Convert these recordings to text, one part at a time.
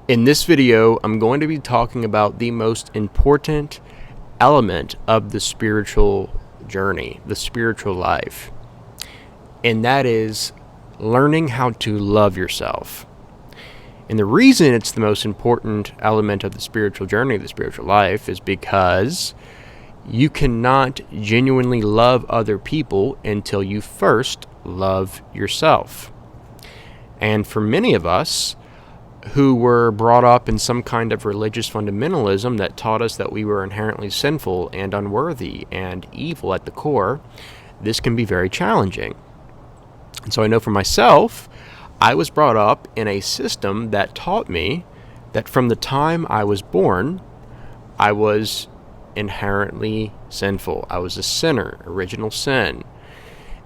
In this video, I'm going to be talking about the most important element of the spiritual journey, the spiritual life, and that is learning how to love yourself. And the reason it's the most important element of the spiritual journey, the spiritual life, is because you cannot genuinely love other people until you first love yourself. And for many of us who were brought up in some kind of religious fundamentalism that taught us that we were inherently sinful and unworthy and evil at the core, this can be very challenging. And so I know for myself, I was brought up in a system that taught me that from the time I was born, I was inherently sinful. I was a sinner, original sin.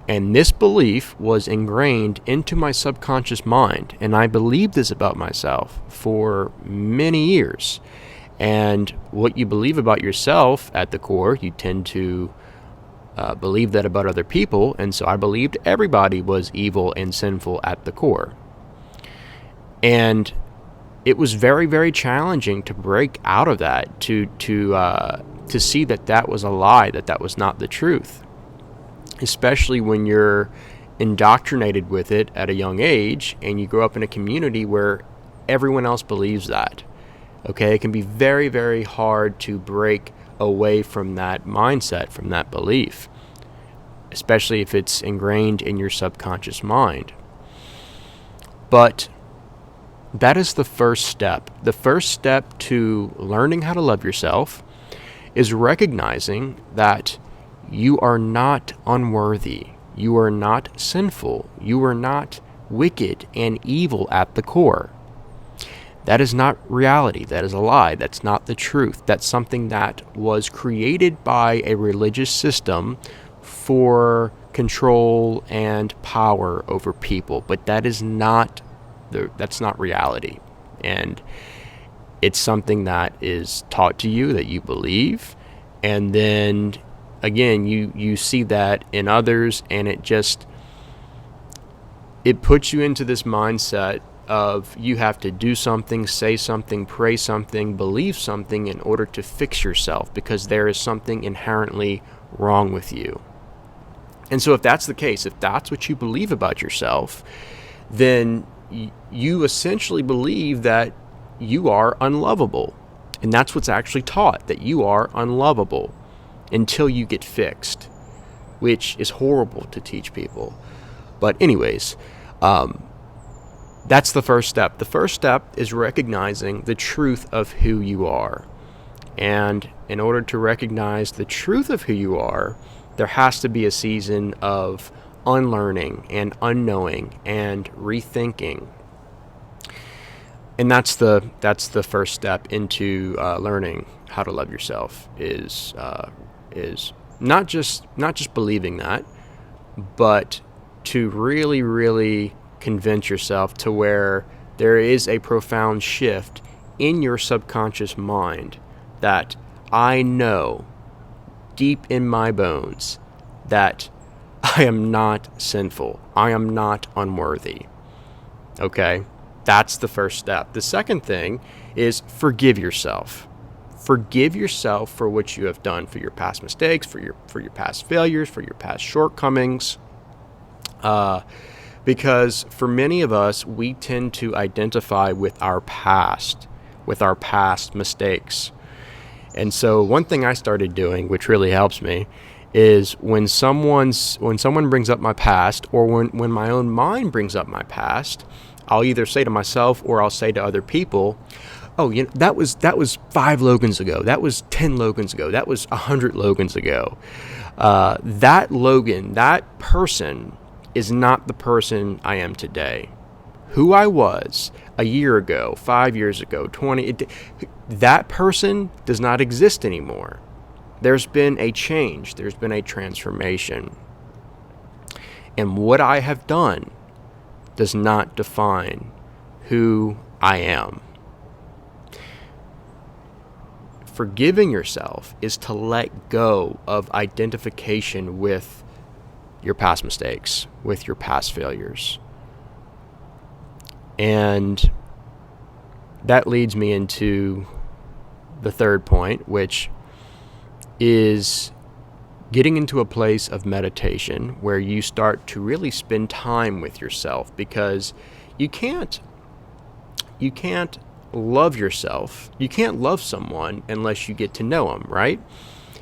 And this belief was ingrained into my subconscious mind, and I believed this about myself for many years. And what you believe about yourself at the core, you tend to believe that about other people, and so I believed everybody was evil and sinful at the core. And it was very, very challenging to break out of that, to see that that was a lie, that was not the truth. Especially when you're indoctrinated with it at a young age and you grow up in a community where everyone else believes that. Okay, it can be very, very hard to break away from that mindset, from that belief, especially if it's ingrained in your subconscious mind. But that is the first step. The first step to learning how to love yourself is recognizing that you are not unworthy. You are not sinful. You are not wicked and evil at the core. That is not reality. That is a lie. That's not the truth. That's something that was created by a religious system for control and power over people. But that is that's not reality. And it's something that is taught to you, that you believe, and then again, you see that in others, and it puts you into this mindset of you have to do something, say something, pray something, believe something in order to fix yourself, because there is something inherently wrong with you. And so if that's the case, if that's what you believe about yourself, then you essentially believe that you are unlovable. And that's what's actually taught, that you are unlovable until you get fixed, which is horrible to teach people. But anyways, that's the first step. The first step is recognizing the truth of who you are. And in order to recognize the truth of who you are, there has to be a season of unlearning and unknowing and rethinking. And that's the first step into learning how to love yourself, is not just believing that, but to really, really convince yourself to where there is a profound shift in your subconscious mind that I know deep in my bones that I am not sinful. I am not unworthy. Okay? That's the first step. The second thing is forgive yourself. Forgive yourself for what you have done, for your past mistakes, for your past failures, for your past shortcomings. Because for many of us, we tend to identify with our past mistakes. And so one thing I started doing, which really helps me, is when someone brings up my past, or when my own mind brings up my past, I'll either say to myself or I'll say to other people, oh, that was 5 Logans ago. That was 10 Logans ago. That was 100 Logans ago. That Logan, that person is not the person I am today. Who I was a year ago, 5 years ago, 20, that person does not exist anymore. There's been a change. There's been a transformation. And what I have done does not define who I am. Forgiving yourself is to let go of identification with your past mistakes, with your past failures. And that leads me into the third point, which is getting into a place of meditation where you start to really spend time with yourself, because you can't love yourself. You can't love someone unless you get to know them, right?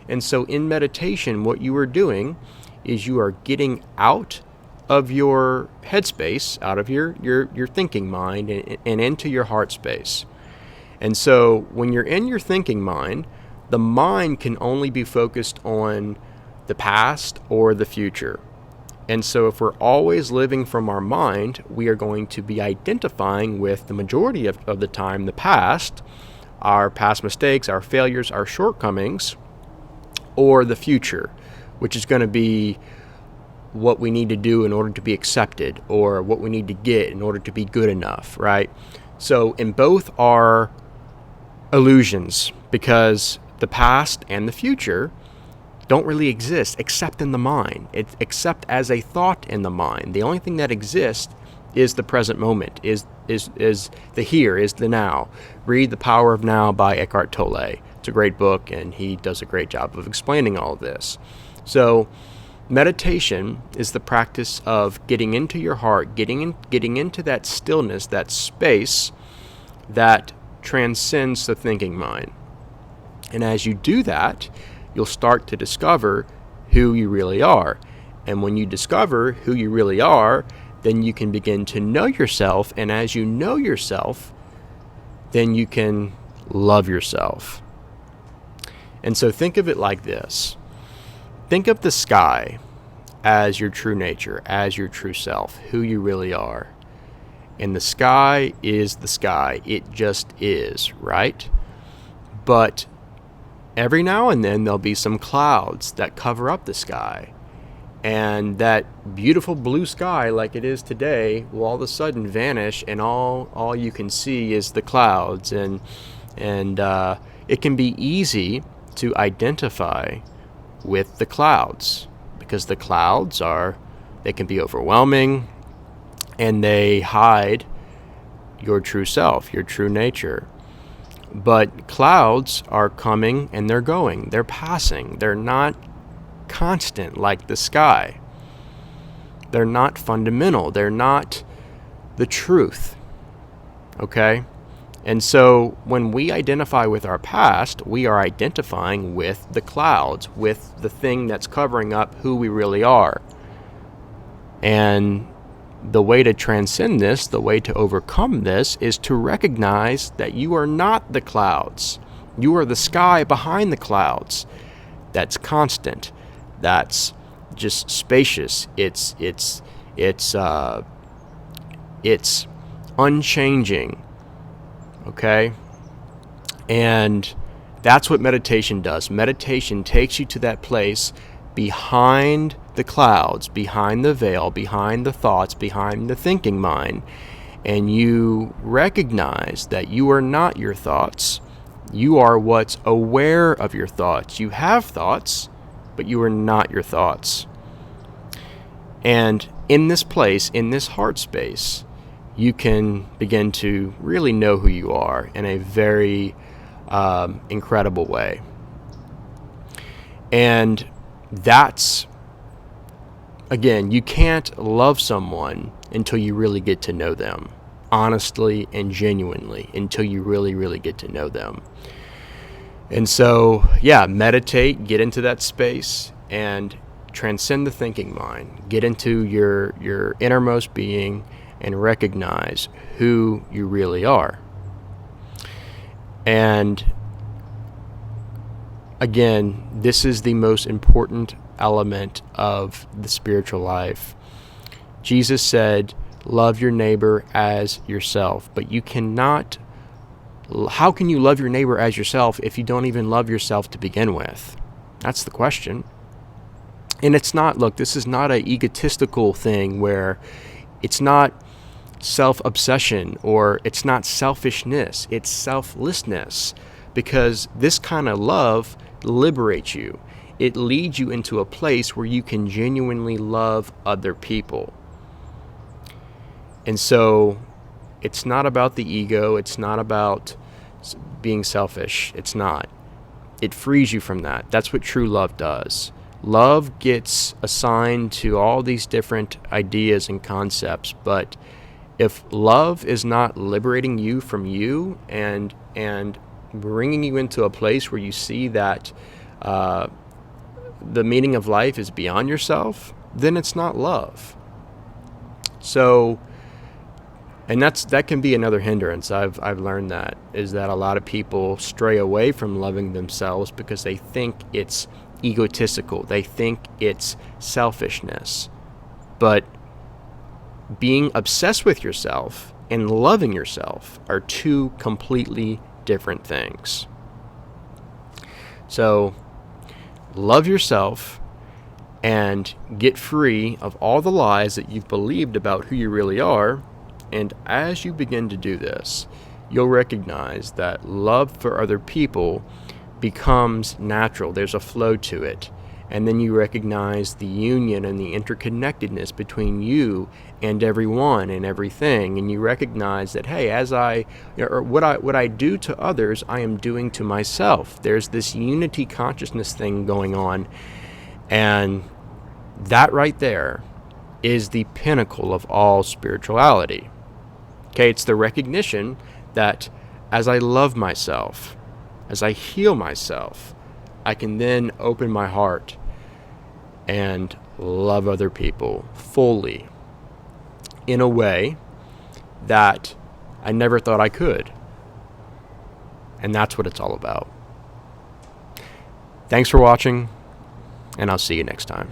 And so in meditation, what you are doing is you are getting out of your headspace, out of your thinking mind, and into your heart space. And so when you're in your thinking mind, the mind can only be focused on the past or the future. And so if we're always living from our mind, we are going to be identifying with the majority of the time the past, our past mistakes, our failures, our shortcomings, or the future, which is going to be what we need to do in order to be accepted, or what we need to get in order to be good enough, right? So in both are illusions, because the past and the future don't really exist except in the mind, except as a thought in the mind. The only thing that exists is the present moment, is the here, is the now. Read The Power of Now by Eckhart Tolle. It's a great book, and he does a great job of explaining all of this. So meditation is the practice of getting into your heart, getting into that stillness, that space that transcends the thinking mind. And as you do that, you'll start to discover who you really are. And when you discover who you really are, then you can begin to know yourself. And as you know yourself, then you can love yourself. And so think of it like this. Think of the sky as your true nature, as your true self, who you really are. And the sky is the sky. It just is, right? But every now and then there'll be some clouds that cover up the sky. And that beautiful blue sky like it is today will all of a sudden vanish, and all you can see is the clouds. And it can be easy to identify with the clouds, because the clouds they can be overwhelming, and they hide your true self, your true nature. But clouds are coming and they're going. They're passing. They're not constant like the sky. They're not fundamental. They're not the truth. Okay? And so when we identify with our past, we are identifying with the clouds, with the thing that's covering up who we really are. And the way to transcend this, the way to overcome this, is to recognize that you are not the clouds. You are the sky behind the clouds. That's constant. That's just spacious. It's unchanging. Okay? And that's what meditation does. Meditation takes you to that place behind the clouds, behind the veil, behind the thoughts, behind the thinking mind. And you recognize that you are not your thoughts. You are what's aware of your thoughts. You have thoughts, but you are not your thoughts. And in this place, in this heart space, you can begin to really know who you are in a very incredible way. And that's, again, you can't love someone until you really get to know them, honestly and genuinely, until you really, really get to know them. And so, meditate, get into that space, and transcend the thinking mind. Get into your innermost being and recognize who you really are. And again, this is the most important element of the spiritual life. Jesus said, love your neighbor as yourself. But you cannot, how can you love your neighbor as yourself if you don't even love yourself to begin with? That's the question. And it's not, look, this is not an egotistical thing where it's not self-obsession or it's not selfishness, it's selflessness. Because this kind of love liberates you. It leads you into a place where you can genuinely love other people. And so It's not about the ego. It's not about being selfish. It's not. It frees you from that. That's what true love does. Love gets assigned to all these different ideas and concepts, but if love is not liberating you from you and bringing you into a place where you see that the meaning of life is beyond yourself, then it's not love. So, and that can be another hindrance. I've learned that is that a lot of people stray away from loving themselves because they think it's egotistical. They think it's selfishness. But being obsessed with yourself and loving yourself are two completely different things. So, love yourself and get free of all the lies that you've believed about who you really are. And as you begin to do this, you'll recognize that love for other people becomes natural. There's a flow to it. And then you recognize the union and the interconnectedness between you and everyone and everything. And you recognize that, hey, what I do to others, I am doing to myself. There's this unity consciousness thing going on. And that right there is the pinnacle of all spirituality. Okay, it's the recognition that as I love myself, as I heal myself, I can then open my heart and love other people fully in a way that I never thought I could. And that's what it's all about. Thanks for watching, and I'll see you next time.